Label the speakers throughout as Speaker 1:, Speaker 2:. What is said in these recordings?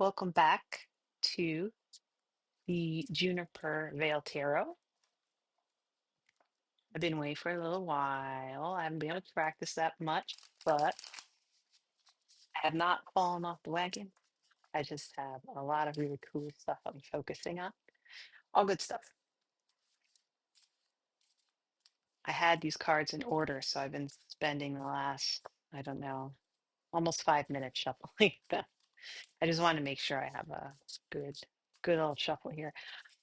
Speaker 1: Welcome back to the Juniper Veil Tarot. I've been away for a little while. I haven't been able to practice that much, but I have not fallen off the wagon. I just have a lot of really cool stuff I'm focusing on. All good stuff. I had these cards in order, so I've been spending the last, I don't know, almost 5 minutes shuffling them. I just want to make sure I have a good, good old shuffle here.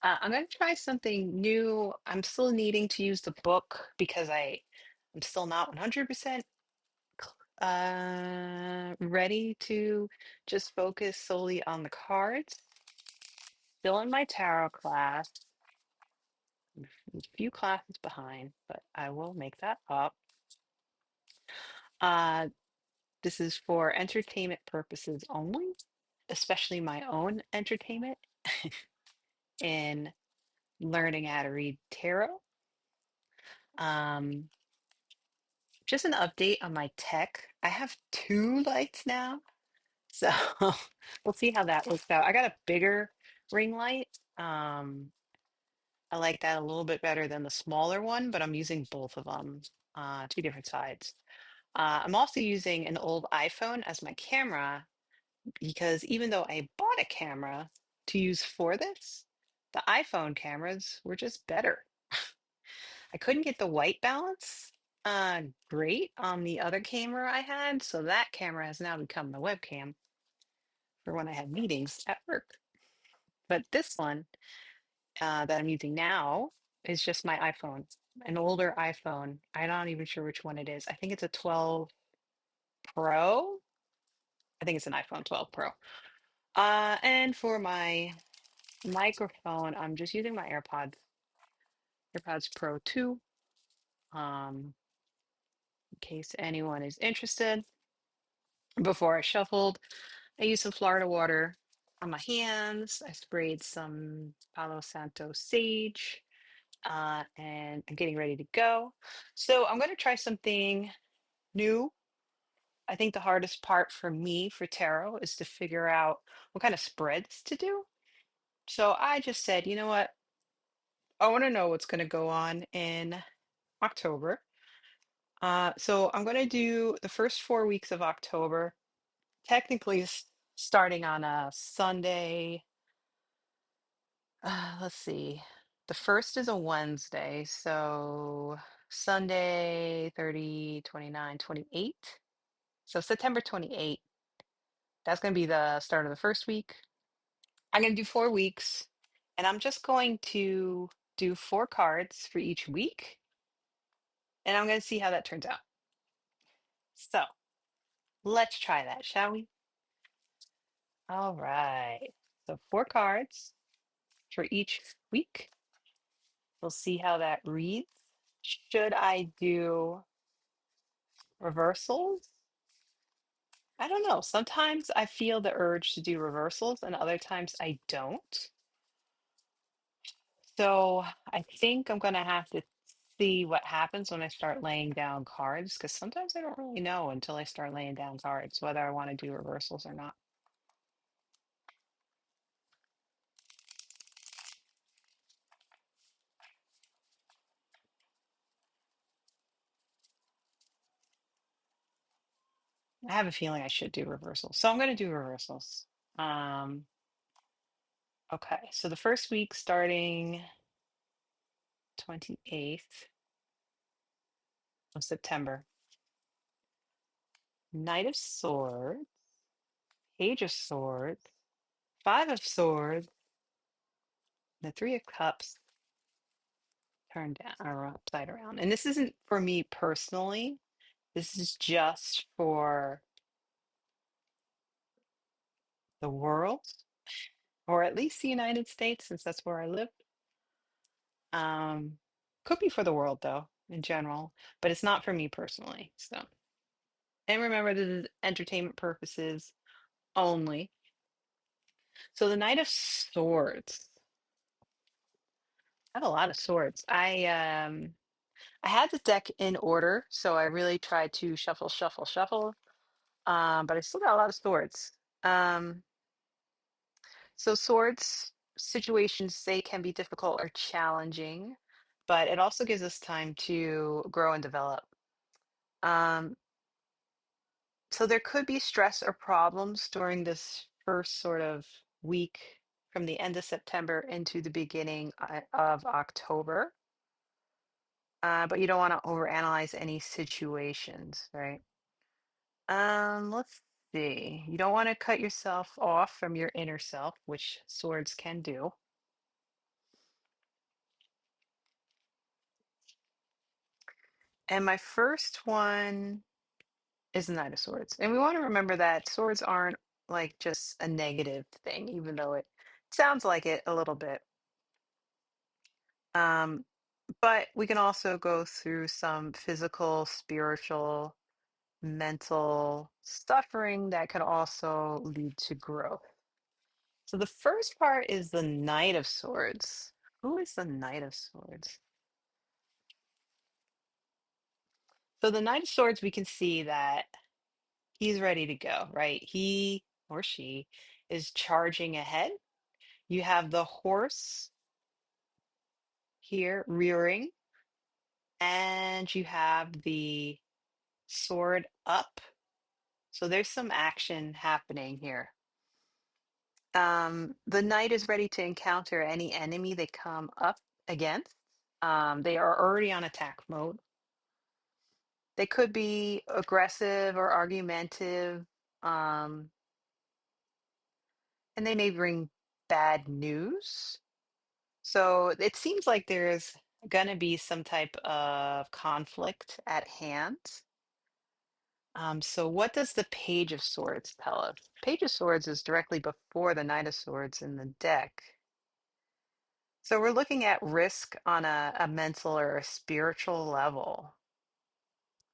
Speaker 1: I'm going to try something new. I'm still needing to use the book because I'm still not 100% ready to just focus solely on the cards. Still in my tarot class, a few classes behind, but I will make that up. Uh, this is for entertainment purposes only, especially my own entertainment in learning how to read tarot. Um, just an update on my tech. I have two lights now, so we'll see how that works out. I got a bigger ring light. I like that a little bit better than the smaller one, but I'm using both of them, two different sides. I'm also using an old iPhone as my camera because even though I bought a camera to use for this, the iPhone cameras were just better. I couldn't get the white balance great on the other camera I had, so that camera has now become the webcam for when I have meetings at work. But this one that I'm using now is just my iPhone, an older iPhone. I'm not even sure which one it is. I think it's a 12 Pro. I think it's an iPhone 12 Pro. And for my microphone, I'm just using my AirPods Pro 2, in case anyone is interested. Before I shuffled, I used some Florida water on my hands. I sprayed some Palo Santo sage, and I'm getting ready to go. So I'm going to try something new. I think the hardest part for me for tarot is to figure out what kind of spreads to do. So I just said, you know what? I want to know what's going to go on in October. So I'm going to do the first 4 weeks of October, technically starting on a Sunday. Let's see. The first is a Wednesday, so Sunday 30, 29, 28. So September 28th, that's going to be the start of the first week. I'm going to do 4 weeks, and I'm just going to do four cards for each week, and I'm going to see how that turns out. So let's try that, shall we? All right. So four cards for each week. We'll see how that reads. Should I do reversals? I don't know. Sometimes I feel the urge to do reversals, and other times I don't. So I think I'm going to have to see what happens when I start laying down cards, because sometimes I don't really know until I start laying down cards whether I want to do reversals or not. I have a feeling I should do reversals. So I'm going to do reversals. Um, okay. So the first week starting 28th of September. Knight of Swords, Page of Swords, Five of Swords, the Three of Cups turned down or upside around. And this isn't for me personally. This is just for the world, or at least the United States, since that's where I live. Um, could be for the world though, in general, but it's not for me personally. So, and remember, this is entertainment purposes only. So the Knight of Swords. I have a lot of swords. I had the deck in order, so I really tried to shuffle, shuffle, shuffle. But I still got a lot of swords. Um, So swords situations, they can be difficult or challenging, but it also gives us time to grow and develop. Um, so there could be stress or problems during this first sort of week from the end of September into the beginning of October. But you don't want to overanalyze any situations, right? Let's see. You don't want to cut yourself off from your inner self, which swords can do. And my first one is the Knight of Swords. And we want to remember that swords aren't like just a negative thing, even though it sounds like it a little bit. Um, but we can also go through some physical, spiritual, mental suffering that could also lead to growth. So the first part is the Knight of Swords. Who is the Knight of Swords? So the Knight of Swords, we can see that he's ready to go, right? He or she is charging ahead. You have the horse here rearing, and you have the sword up. So there's some action happening here. The knight is ready to encounter any enemy they come up against. They are already on attack mode. They could be aggressive or argumentative, um, and they may bring bad news. So it seems like there's going to be some type of conflict at hand. So what does the Page of Swords tell us? Page of Swords is directly before the Knight of Swords in the deck. So we're looking at risk on a mental or a spiritual level.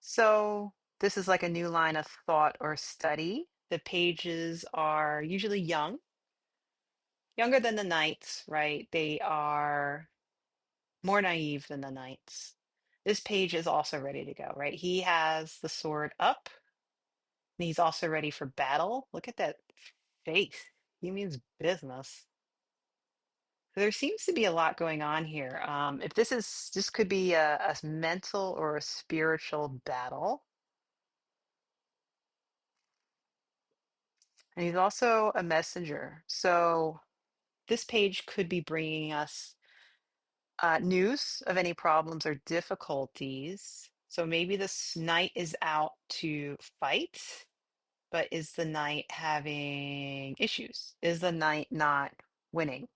Speaker 1: So this is like a new line of thought or study. The pages are usually young, younger than the knights, right? They are more naive than the knights. This page is also ready to go, right? He has the sword up and he's also ready for battle. Look at that face. He means business. There seems to be a lot going on here. If this could be a mental or a spiritual battle. And he's also a messenger. So this page could be bringing us news of any problems or difficulties. So maybe this knight is out to fight, but is the knight having issues? Is the knight not winning?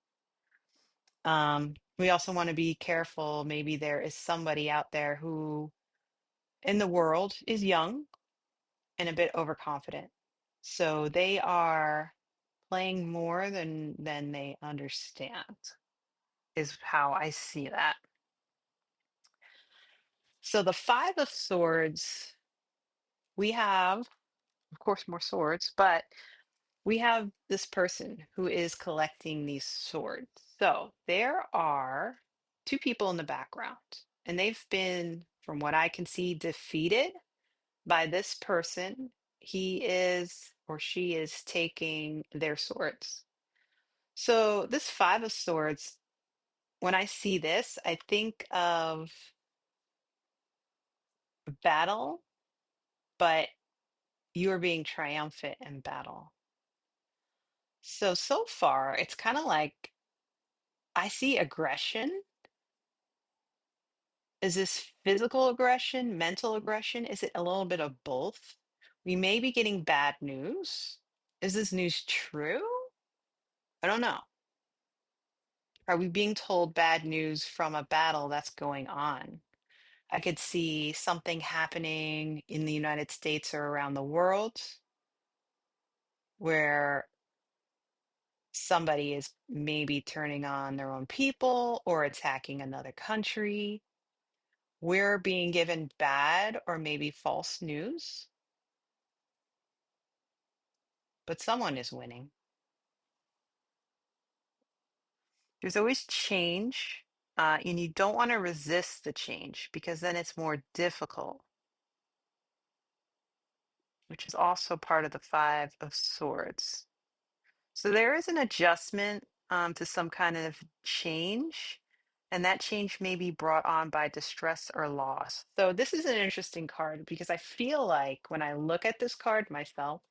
Speaker 1: We also want to be careful. Maybe there is somebody out there who in the world is young and a bit overconfident. So they are playing more than they understand, is how I see that. So the Five of Swords, we have, of course, more swords, but we have this person who is collecting these swords. So there are two people in the background, and they've been, from what I can see, defeated by this person. He is or she is taking their swords. So this Five of Swords, when I see this, I think of battle, but you are being triumphant in battle. So far, it's kind of like I see aggression. Is this physical aggression, mental aggression? Is it a little bit of both? We may be getting bad news. Is this news true? I don't know. Are we being told bad news from a battle that's going on? I could see something happening in the United States or around the world where somebody is maybe turning on their own people or attacking another country. We're being given bad or maybe false news, but someone is winning. There's always change, and you don't want to resist the change because then it's more difficult, which is also part of the Five of Swords. So there is an adjustment to some kind of change, and that change may be brought on by distress or loss. So this is an interesting card because I feel like when I look at this card myself,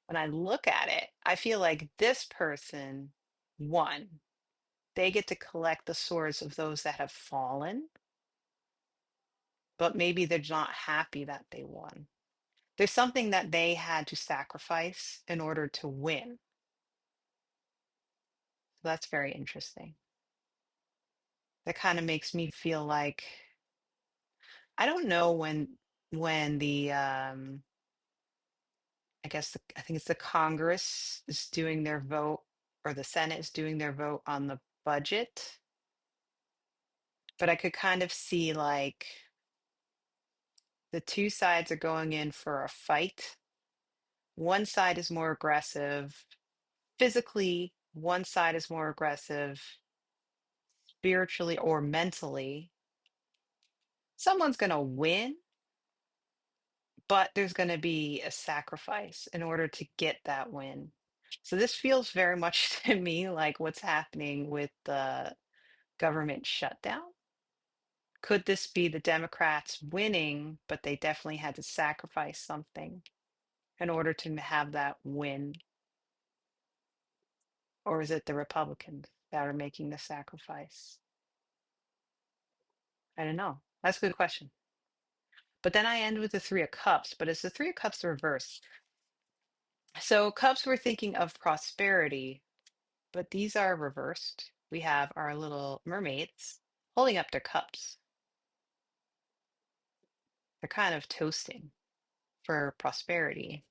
Speaker 1: when I look at it, I feel like this person won. They get to collect the swords of those that have fallen, but maybe they're not happy that they won. There's something that they had to sacrifice in order to win. So that's very interesting. That kind of makes me feel like I don't know when the I guess I think it's the Congress is doing their vote or the Senate is doing their vote on the budget, but I could kind of see like the two sides are going in for a fight. One side is more aggressive physically, one side is more aggressive spiritually or mentally. Someone's going to win, but there's going to be a sacrifice in order to get that win. So this feels very much to me like what's happening with the government shutdown. Could this be the Democrats winning, but they definitely had to sacrifice something in order to have that win? Or is it the Republicans that are making the sacrifice? I don't know. That's a good question. But then I end with the Three of Cups, but it's the Three of Cups reversed. So cups, we're thinking of prosperity, but these are reversed. We have our little mermaids holding up their cups. They're kind of toasting for prosperity,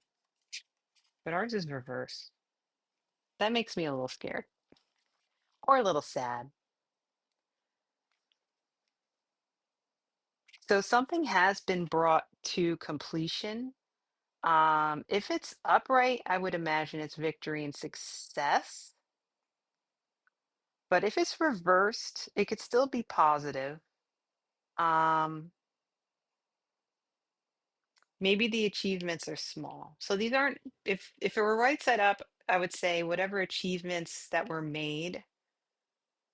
Speaker 1: but ours is reversed. That makes me a little scared or a little sad. So something has been brought to completion. If it's upright, I would imagine it's victory and success. But if it's reversed, it could still be positive. Um, Maybe the achievements are small. So these aren't, if it were right side up, I would say whatever achievements that were made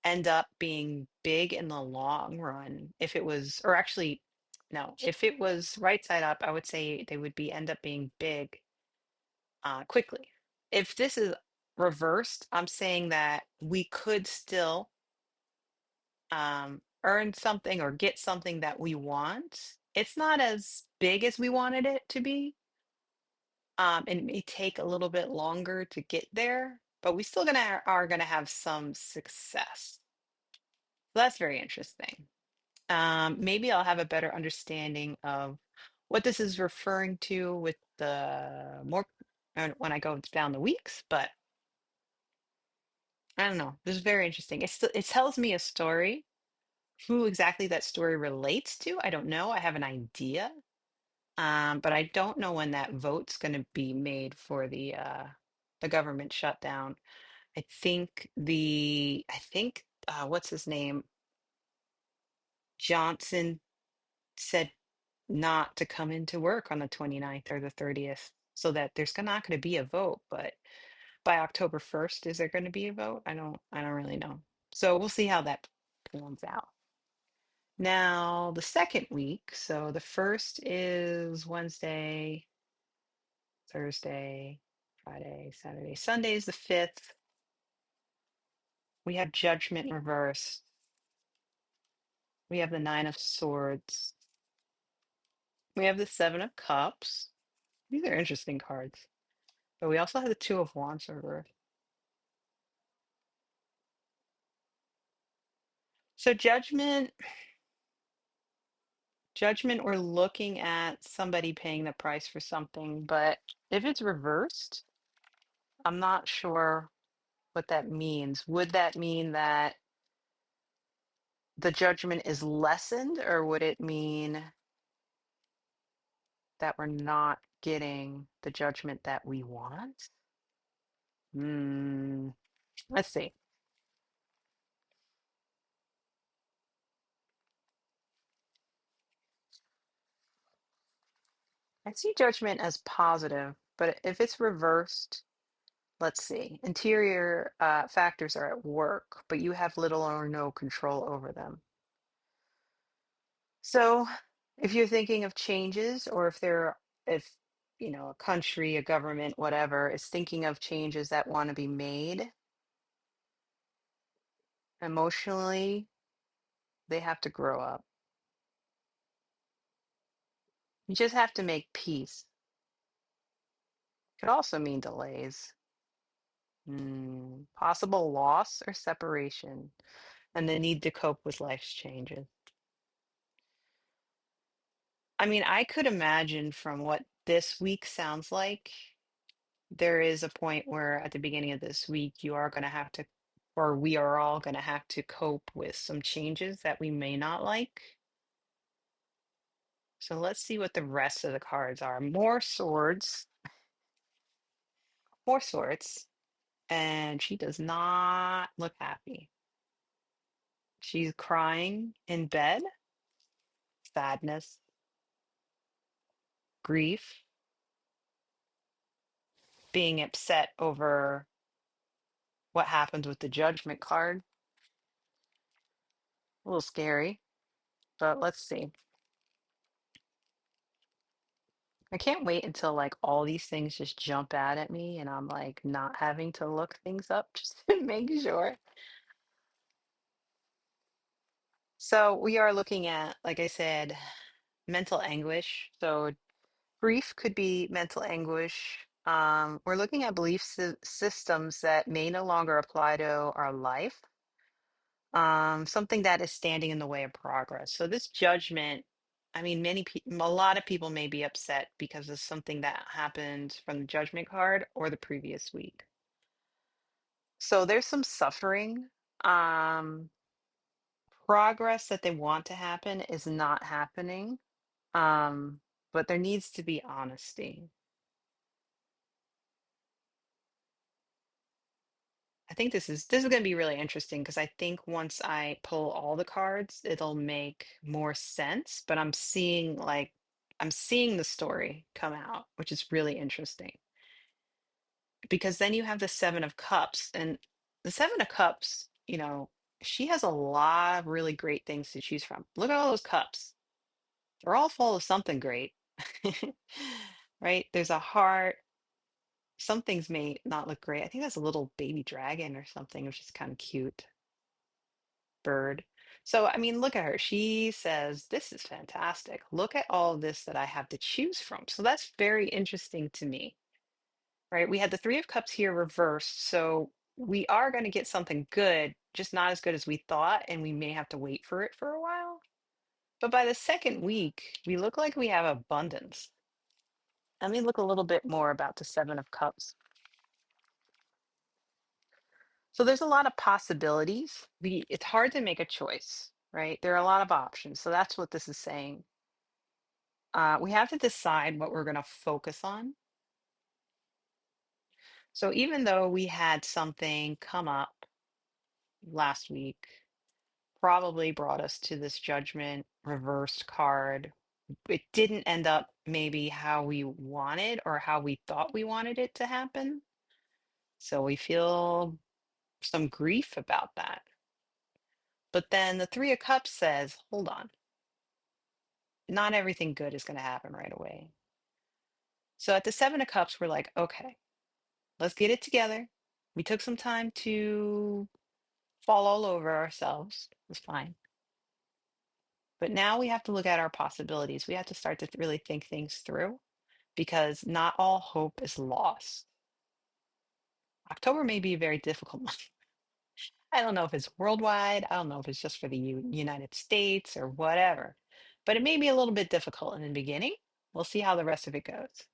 Speaker 1: end up being big in the long run. If it was, or actually, no, if it was right side up, I would say they would be end up being big quickly. If this is reversed, I'm saying that we could still earn something or get something that we want. It's not as big as we wanted it to be. And it may take a little bit longer to get there, but we still gonna are gonna have some success. So that's very interesting. Maybe I'll have a better understanding of what this is referring to with the more when I go down the weeks, but I don't know. This is very interesting. It tells me a story. Who exactly that story relates to, I don't know. I have an idea, but I don't know when that vote's going to be made for the government shutdown. I think what's his name? Johnson said not to come into work on the 29th or the 30th, so that there's not going to be a vote. But by October 1st, is there going to be a vote? I don't really know. So we'll see how that pans out. Now, the second week, so the first is Wednesday, Thursday, Friday, Saturday, Sunday is the 5th. We have Judgment reversed. We have the Nine of Swords. We have the Seven of Cups. These are interesting cards. But we also have the Two of Wands reversed. So judgment, we're looking at somebody paying the price for something, but if it's reversed, I'm not sure what that means. Would that mean that the judgment is lessened, or would it mean that we're not getting the judgment that we want? Hmm, let's see. I see judgment as positive, but if it's reversed, Let's see. Interior factors are at work, but you have little or no control over them. So, if you're thinking of changes, or if a country, a government, whatever, is thinking of changes that want to be made emotionally, they have to grow up. You just have to make peace. Could also mean delays, possible loss or separation, and the need to cope with life's changes. I mean, I could imagine from what this week sounds like, there is a point where at the beginning of this week, you are going to have to, or we are all going to have to cope with some changes that we may not like. So let's see what the rest of the cards are. More swords, and she does not look happy. She's crying in bed, sadness, grief, being upset over what happens with the judgment card. A little scary, but let's see. I can't wait until like all these things just jump out at me and I'm like not having to look things up just to make sure. So we are looking at, like I said, mental anguish. So grief could be mental anguish. We're looking at belief systems that may no longer apply to our life. Something that is standing in the way of progress. So this judgment, I mean, a lot of people may be upset because of something that happened from the judgment card or the previous week. So there's some suffering. Um, Progress that they want to happen is not happening. But there needs to be honesty. I think this is going to be really interesting because I think once I pull all the cards, it'll make more sense. But I'm seeing the story come out, which is really interesting because then you have the Seven of Cups, and the Seven of Cups, she has a lot of really great things to choose from. Look at all those cups. They're all full of something great. Right? There's a heart. Some things may not look great. I think that's a little baby dragon or something, which is kind of cute. Bird. So, I mean, look at her. She says, "This is fantastic. Look at all of this that I have to choose from." So that's very interesting to me, right? We had the Three of Cups here reversed. So we are going to get something good, just not as good as we thought, and we may have to wait for it for a while. But by the second week, we look like we have abundance. Let me look a little bit more about the Seven of Cups. So there's a lot of possibilities. It's hard to make a choice, right? There are a lot of options. So that's what this is saying. We have to decide what we're going to focus on. So even though we had something come up last week, probably brought us to this judgment reversed card, it didn't end up maybe how we wanted or how we thought we wanted it to happen. So we feel some grief about that. But then the Three of Cups says, hold on, not everything good is going to happen right away. So at the Seven of Cups, we're like, okay, let's get it together. We took some time to fall all over ourselves. It was fine. But now we have to look at our possibilities. We have to start to really think things through because not all hope is lost. October may be a very difficult month. I don't know if it's worldwide. I don't know if it's just for the United States or whatever, but it may be a little bit difficult in the beginning. We'll see how the rest of it goes.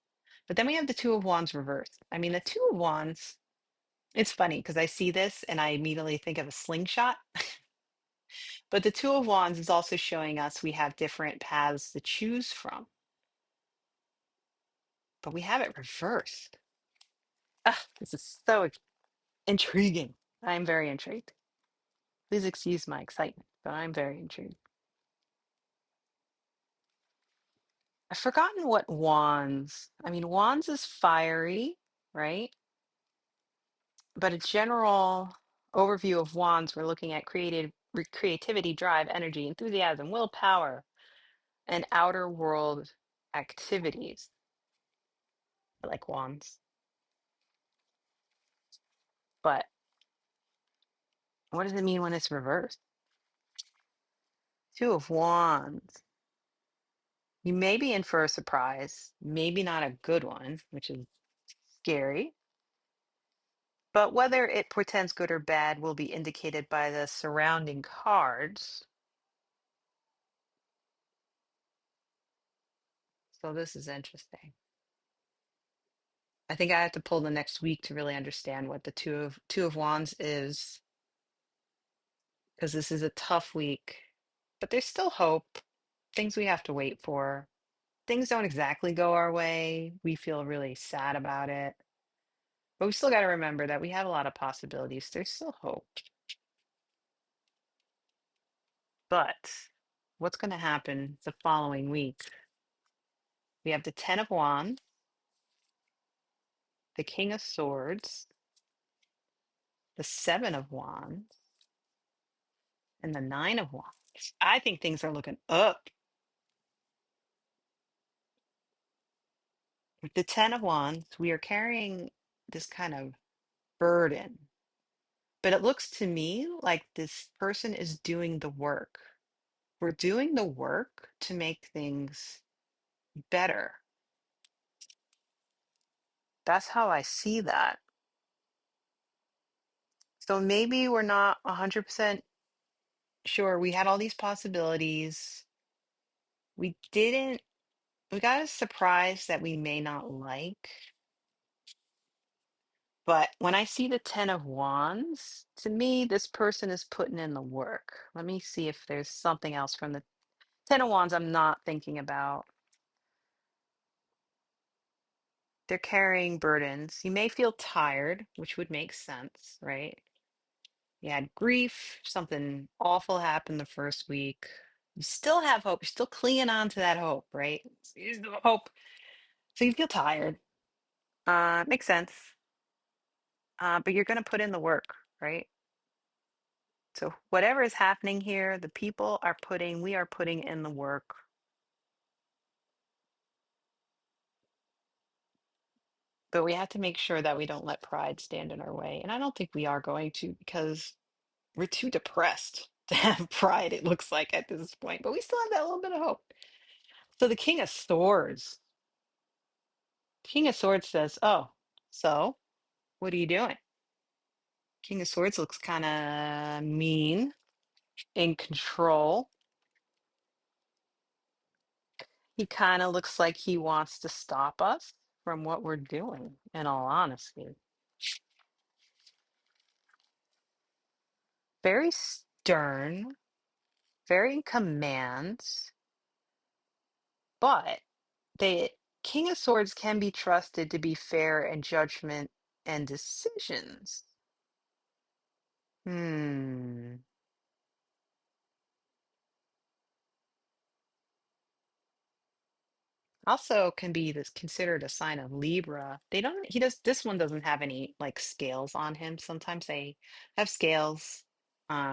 Speaker 1: But then we have the Two of Wands reversed. I mean, the Two of Wands, it's funny because I see this and I immediately think of a slingshot. But the Two of Wands is also showing us we have different paths to choose from, but we have it reversed. Ah, this is so intriguing. I'm very intrigued. Please excuse my excitement, but I'm very intrigued. I've forgotten what wands. I mean, wands is fiery, right? but a general overview of wands, we're looking at creativity, drive, energy, enthusiasm, willpower, and outer world activities. I like wands. But what does it mean when it's reversed? Two of wands. You may be in for a surprise, maybe not a good one, which is scary. But whether it portends good or bad will be indicated by the surrounding cards. So this is interesting. I think I have to pull the next week to really understand what the two of wands is, because this is a tough week. But there's still hope. Things we have to wait for. Things don't exactly go our way. We feel really sad about it. But we still got to remember that we have a lot of possibilities. There's still hope. But what's going to happen the following week? We have the Ten of Wands, the King of Swords, the Seven of Wands, and the Nine of Wands. I think things are looking up. With the Ten of Wands, we are carrying this kind of burden. But it looks to me like this person is doing the work. We're doing the work to make things better. That's how I see that. So maybe we're not 100% sure. We had all these possibilities. We didn't, we got a surprise that we may not like. But when I see the Ten of Wands, to me, this person is putting in the work. Let me see if there's something else from the Ten of Wands I'm not thinking about. They're carrying burdens. You may feel tired, which would make sense, right? You had grief, something awful happened the first week. You still have hope. You're still clinging on to that hope, right? You still have hope. So you feel tired. Makes sense. But you're going to put in the work, right? So whatever is happening here, we are putting in the work. But we have to make sure that we don't let pride stand in our way. And I don't think we are going to, because we're too depressed to have pride, it looks like at this point. But we still have that little bit of hope. So the King of Swords. King of Swords says, "Oh, so what are you doing?" King of Swords looks kind of mean, in control. He kind of looks like he wants to stop us from what we're doing, in all honesty. Very stern, very in commands, but the King of Swords can be trusted to be fair in judgment and decisions. Hmm. Also can be this considered a sign of Libra. This one doesn't have any like scales on him. Sometimes they have scales,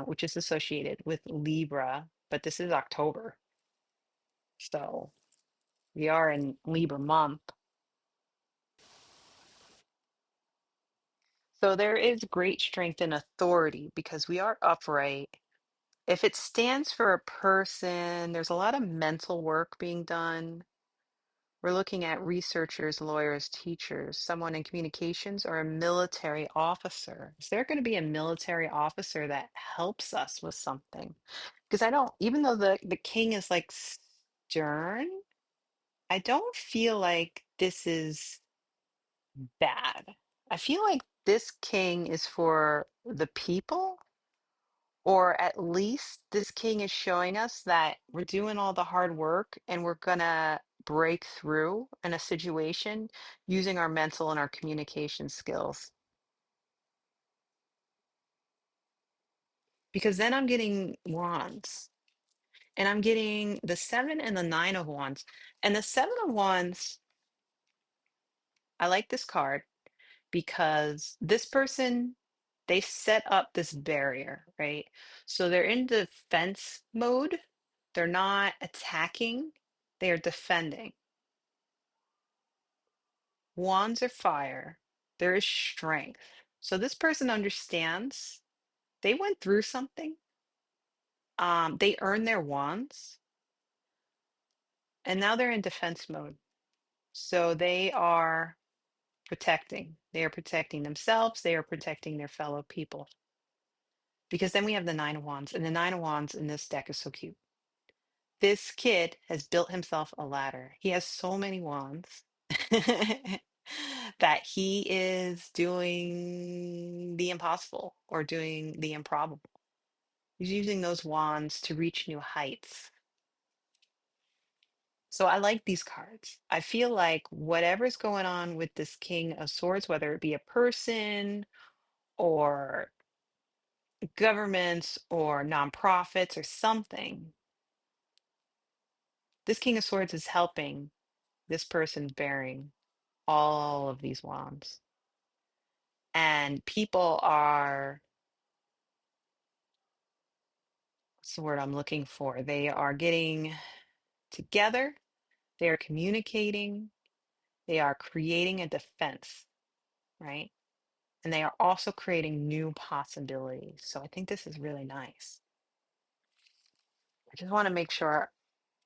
Speaker 1: which is associated with Libra, but this is October. So we are in Libra month. So there is great strength and authority because we are upright. If it stands for a person, there's a lot of mental work being done. We're looking at researchers, lawyers, teachers, someone in communications, or a military officer. Is there going to be a military officer that helps us with something? Because I don't, even though the king is like stern, I don't feel like this is bad. I feel like this king is for the people, or at least this king is showing us that we're doing all the hard work and we're gonna break through in a situation using our mental and our communication skills. Because then I'm getting wands and I'm getting the seven and the nine of wands. And the seven of wands, I like this card because this person, they set up this barrier, right? So they're in defense mode. They're not attacking, they are defending. Wands are fire. There is strength. So this person understands they went through something. They earned their wands, and now they're in defense mode. So they are protecting. They are protecting themselves. They are protecting their fellow people. Because then we have the Nine of Wands, and the Nine of Wands in this deck is so cute. This kid has built himself a ladder. He has so many wands that he is doing the impossible or doing the improbable. He's using those wands to reach new heights. So I like these cards. I feel like whatever's going on with this King of Swords, whether it be a person or governments or nonprofits or something, this King of Swords is helping this person bearing all of these wands. And people are, what's the word I'm looking for? They are getting together, they are communicating, they are creating a defense, right? And they are also creating new possibilities. So I think this is really nice. I just want to make sure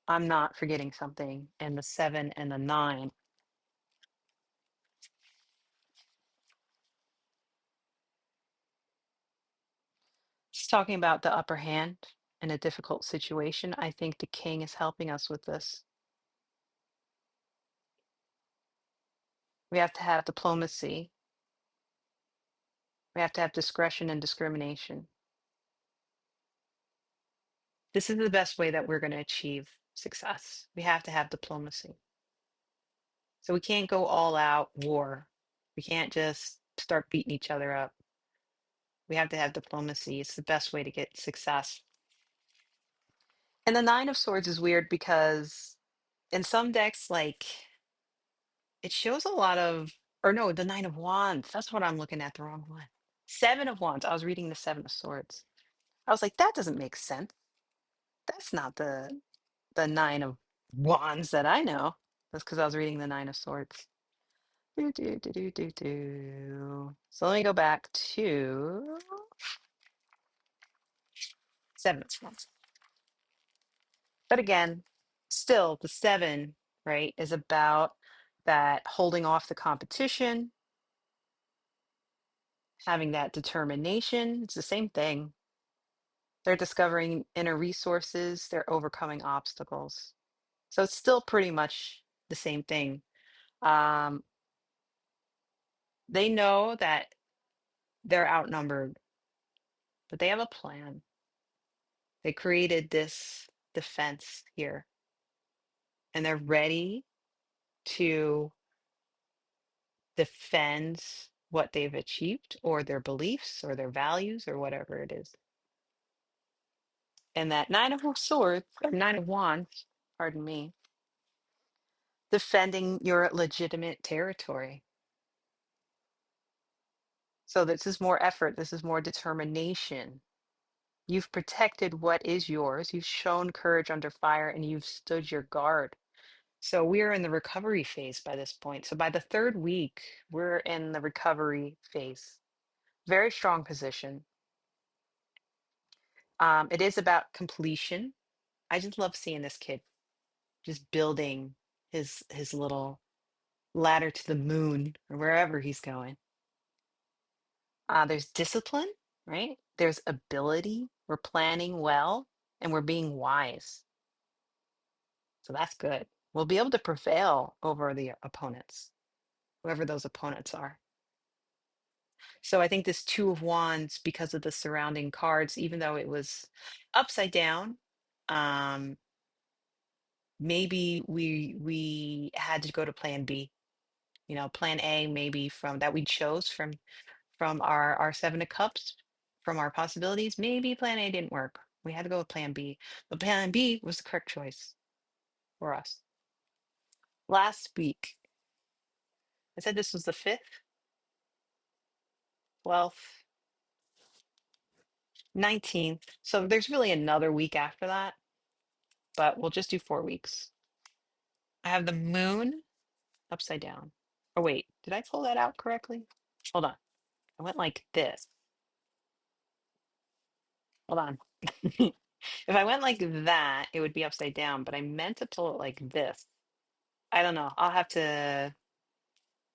Speaker 1: I'm not forgetting something in the 7 and the 9. It's talking about the upper hand in a difficult situation. I think the king is helping us with this. We have to have diplomacy. We have to have discretion and discrimination. This is the best way that we're going to achieve success. We have to have diplomacy. So we can't go all out war. We can't just start beating each other up. We have to have diplomacy. It's the best way to get success. And the Nine of Swords is weird because in some decks, like it shows a lot of, or no, the Nine of Wands. That's what I'm looking at, the wrong one. Seven of Wands. I was reading the Seven of Swords. I was like, that doesn't make sense. That's not the Nine of Wands that I know. That's because I was reading the Nine of Swords. Do, do, do, do, do, do. So let me go back to Seven of Wands. But again, still the seven, right, is about that holding off the competition, having that determination. It's the same thing. They're discovering inner resources, they're overcoming obstacles. So it's still pretty much the same thing. Um, they know that they're outnumbered, but they have a plan. They created this defense here, and they're ready to defend what they've achieved or their beliefs or their values or whatever it is. And that Nine of Swords, or Nine of Wands, pardon me, defending your legitimate territory. So this is more effort, this is more determination. You've protected what is yours. You've shown courage under fire and you've stood your guard. So we're in the recovery phase by this point. So by the third week, we're in the recovery phase. Very strong position. It is about completion. I just love seeing this kid just building his little ladder to the moon or wherever he's going. There's discipline, right? There's ability. We're planning well and we're being wise. So that's good. We'll be able to prevail over the opponents, whoever those opponents are. So I think this Two of Wands, because of the surrounding cards, even though it was upside down, um, maybe we had to go to plan B. You know, plan A maybe from that we chose from our Seven of Cups, from our possibilities. Maybe plan A didn't work. We had to go with plan B. But plan B was the correct choice for us. Last week, I said this was the fifth. 12th, 19th. So there's really another week after that, but we'll just do 4 weeks. I have the moon upside down. Oh, wait, did I pull that out correctly? Hold on. I went like this. Hold on. If I went like that, it would be upside down, but I meant to pull it like this. I don't know. I'll have to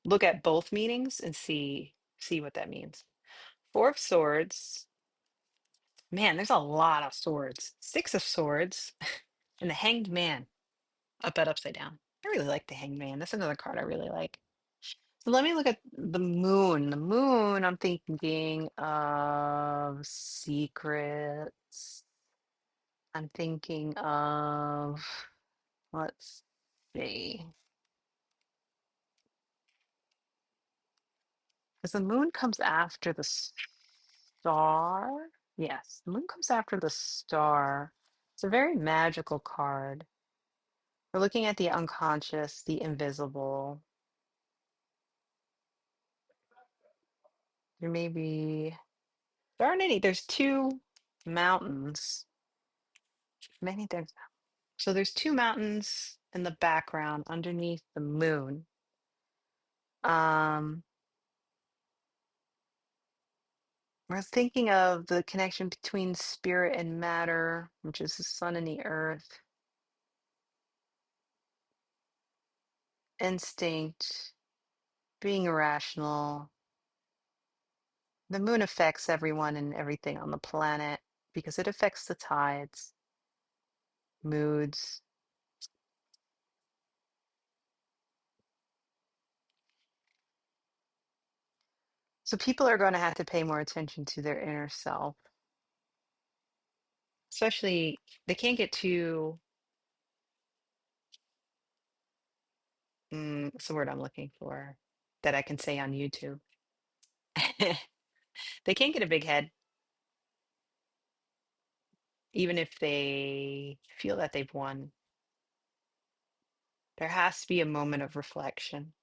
Speaker 1: look at both meanings and see what that means. Four of Swords. Man, there's a lot of swords. Six of Swords and the Hanged Man up at upside down. I really like the Hanged Man. That's another card I really like. So let me look at the moon. The moon, I'm thinking of secrets. I'm thinking of, let's see, because the moon comes after the star. Yes, the moon comes after the star. It's a very magical card. We're looking at the unconscious, the invisible. There may be, there aren't any, there's two mountains. Many there's So there's two mountains in the background underneath the moon. Um, we're thinking of the connection between spirit and matter, which is the sun and the earth, instinct, being irrational. The moon affects everyone and everything on the planet because it affects the tides, moods. So people are going to have to pay more attention to their inner self, especially they can't get too, what's the word I'm looking for that I can say on YouTube? They can't get a big head, even if they feel that they've won. There has to be a moment of reflection.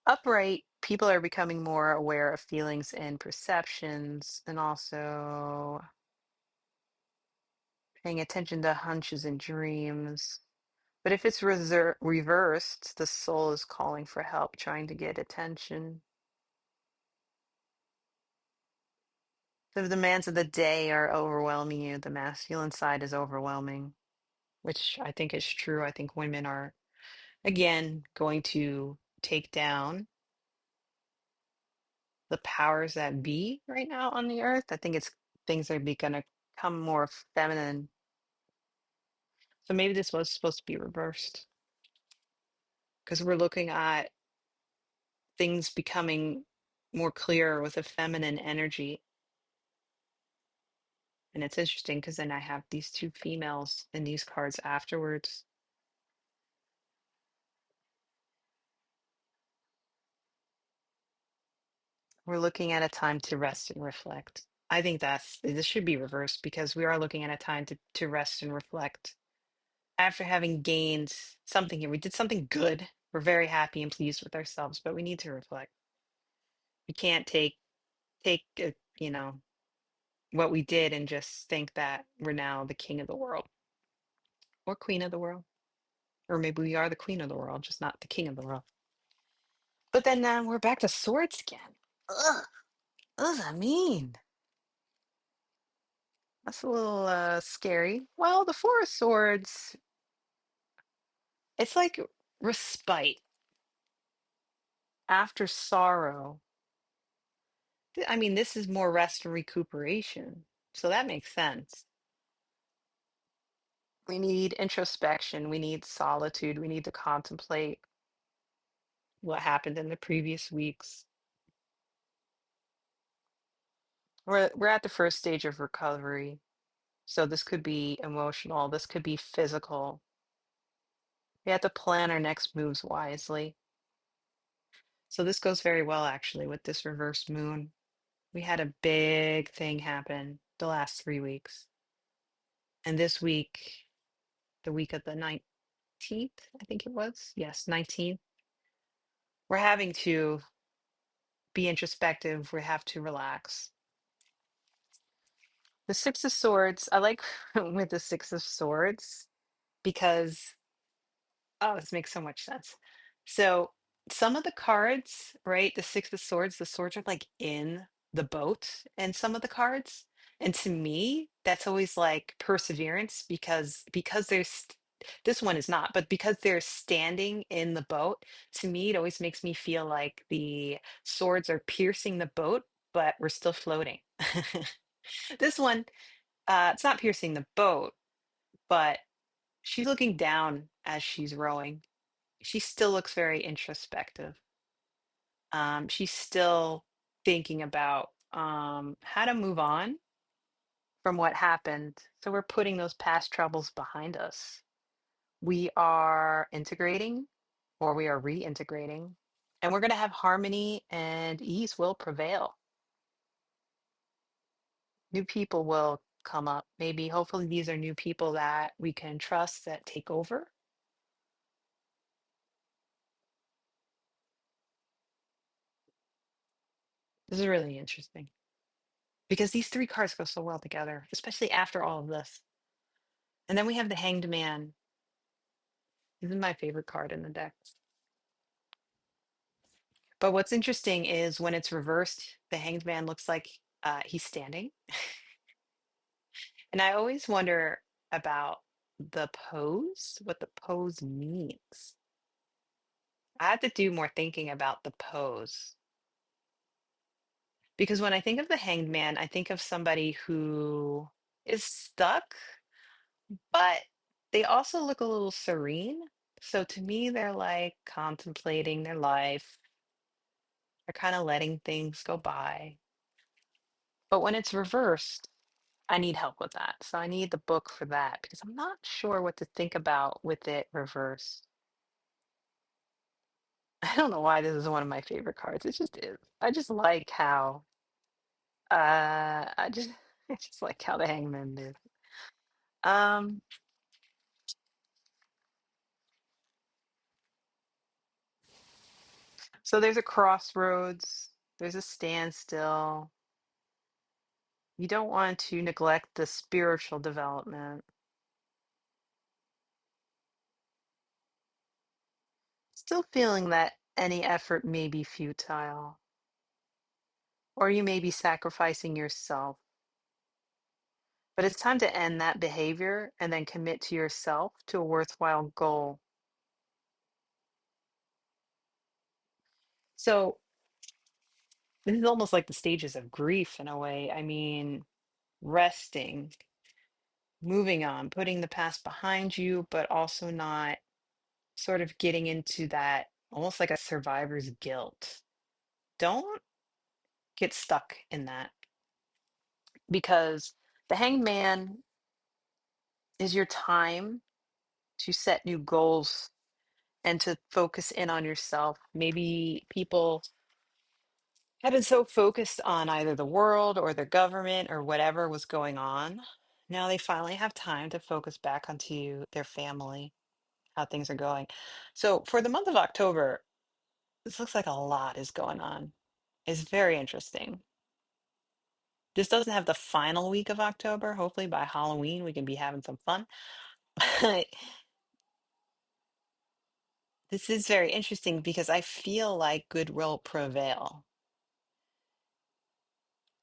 Speaker 1: Upright, people are becoming more aware of feelings and perceptions, and also paying attention to hunches and dreams. But if it's reversed, the soul is calling for help, trying to get attention. The demands of the day are overwhelming you. The masculine side is overwhelming, which I think is true. I think women are, again, going to take down the powers that be right now on the earth. I think it's things are gonna become more feminine. So maybe this was supposed to be reversed because we're looking at things becoming more clear with a feminine energy. And it's interesting because then I have these two females in these cards afterwards. We're looking at a time to rest and reflect. I think this should be reversed because we are looking at a time to rest and reflect. After having gained something here, we did something good. We're very happy and pleased with ourselves, but we need to reflect. We can't take what we did and just think that we're now the king of the world or queen of the world, or maybe we are the queen of the world, just not the king of the world. But then we're back to swords again. Ugh, what does that mean? That's a little scary. Well, the Four of Swords, it's like respite after sorrow. I mean, this is more rest and recuperation. So that makes sense. We need introspection. We need solitude. We need to contemplate what happened in the previous weeks. We're at the first stage of recovery. So this could be emotional. This could be physical. We have to plan our next moves wisely. So this goes very well actually with this reverse moon. We had a big thing happen the last 3 weeks. And this week, the week of the 19th, I think it was. Yes, 19th. We're having to be introspective. We have to relax. The Six of Swords, I like with the Six of Swords because, oh, this makes so much sense. So some of the cards, right? The Six of Swords, the swords are like in the boat and some of the cards. And to me, that's always like perseverance because there's this one is not, but because they're standing in the boat, to me, it always makes me feel like the swords are piercing the boat, but we're still floating. This one, it's not piercing the boat, but she's looking down as she's rowing. She still looks very introspective. She's still thinking about how to move on from what happened. So we're putting those past troubles behind us. We are integrating or we are reintegrating, and we're going to have harmony and ease will prevail. New people will come up. Maybe, hopefully, these are new people that we can trust that take over. This is really interesting because these three cards go so well together, especially after all of this. And then we have the Hanged Man. This is my favorite card in the deck. But what's interesting is when it's reversed, the Hanged Man looks like he's standing. And I always wonder about the pose, what the pose means. I have to do more thinking about the pose because when I think of the Hanged Man, I think of somebody who is stuck, but they also look a little serene. So to me, they're like contemplating their life. They're kind of letting things go by. But when it's reversed, I need help with that. So I need the book for that because I'm not sure what to think about with it reversed. I don't know why this is one of my favorite cards. It just is. I just like how I just I just like how the hangman is. Um, so there's a crossroads, there's a standstill. You don't want to neglect the spiritual development. Still feeling that any effort may be futile, or you may be sacrificing yourself. But it's time to end that behavior and then commit to yourself to a worthwhile goal. So this is almost like the stages of grief in a way. I mean, resting, moving on, putting the past behind you, but also not sort of getting into that almost like a survivor's guilt. Don't get stuck in that because the hanged man is your time to set new goals and to focus in on yourself. Maybe people have been so focused on either the world or the government or whatever was going on. Now they finally have time to focus back onto their family, how things are going. So for the month of October, this looks like a lot is going on. It's very interesting. This doesn't have the final week of October. Hopefully by Halloween we can be having some fun. But this is very interesting because I feel like good will prevail.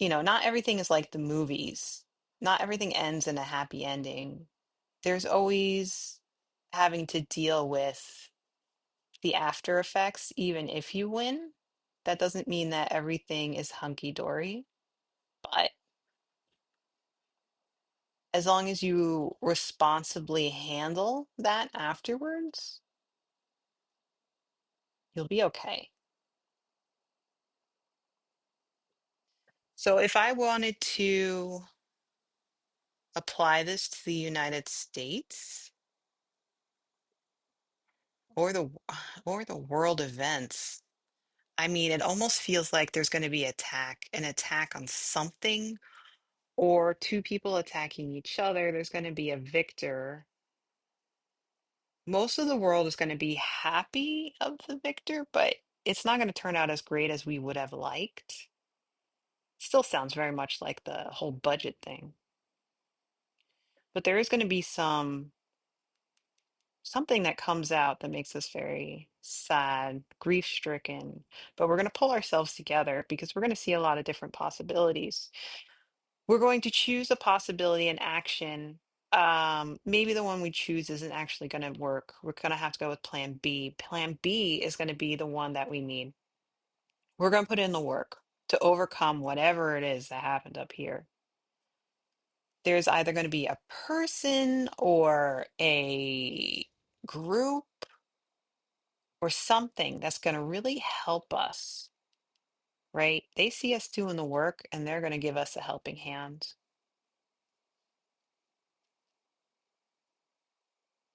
Speaker 1: Not everything is like the movies. Not everything ends in a happy ending. There's always having to deal with the after effects, even if you win. That doesn't mean that everything is hunky dory, but as long as you responsibly handle that afterwards, you'll be okay. So if I wanted to apply this to the United States or the world events, I mean, it almost feels like there's going to be an attack on something, or two people attacking each other. There's going to be a victor. Most of the world is going to be happy of the victor, but it's not going to turn out as great as we would have liked. Still sounds very much like the whole budget thing. But there is going to be something that comes out that makes us very sad, grief-stricken, but we're going to pull ourselves together because we're going to see a lot of different possibilities. We're going to choose a possibility and action. Maybe the one we choose isn't actually going to work. We're going to have to go with plan B. Plan B is going to be the one that we need. We're going to put in the work to overcome whatever it is that happened up here. There's either going to be a person or a group or something that's going to really help us, right? They see us doing the work and they're going to give us a helping hand.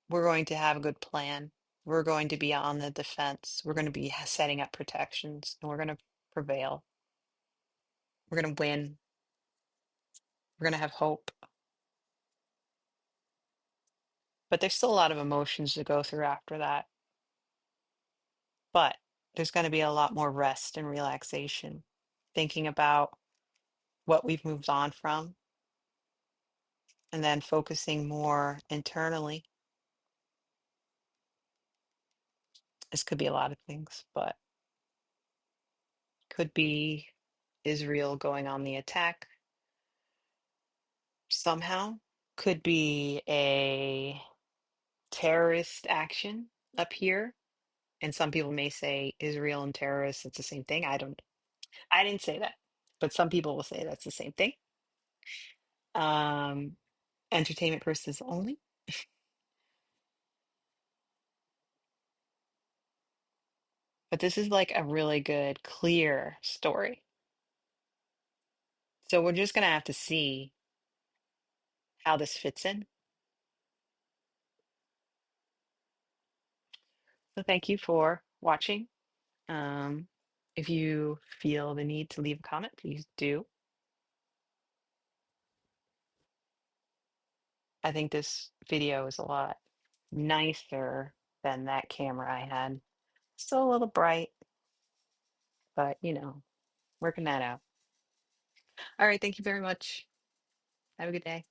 Speaker 1: We're going to have a good plan. We're going to be on the defense. We're going to be setting up protections and we're going to prevail. We're going to win. We're going to have hope. But there's still a lot of emotions to go through after that. But there's going to be a lot more rest and relaxation, thinking about what we've moved on from, and then focusing more internally. This could be a lot of things, but could be Israel going on the attack somehow. Could be a terrorist action up here. And some people may say Israel and terrorists, it's the same thing. I didn't say that, but some people will say that's the same thing. Um, entertainment purposes only. But this is like a really good, clear story. So we're just going to have to see how this fits in. So thank you for watching. Um, if you feel the need to leave a comment, please do. I think this video is a lot nicer than that camera I had. Still a little bright, but working that out. All right, thank you very much. Have a good day.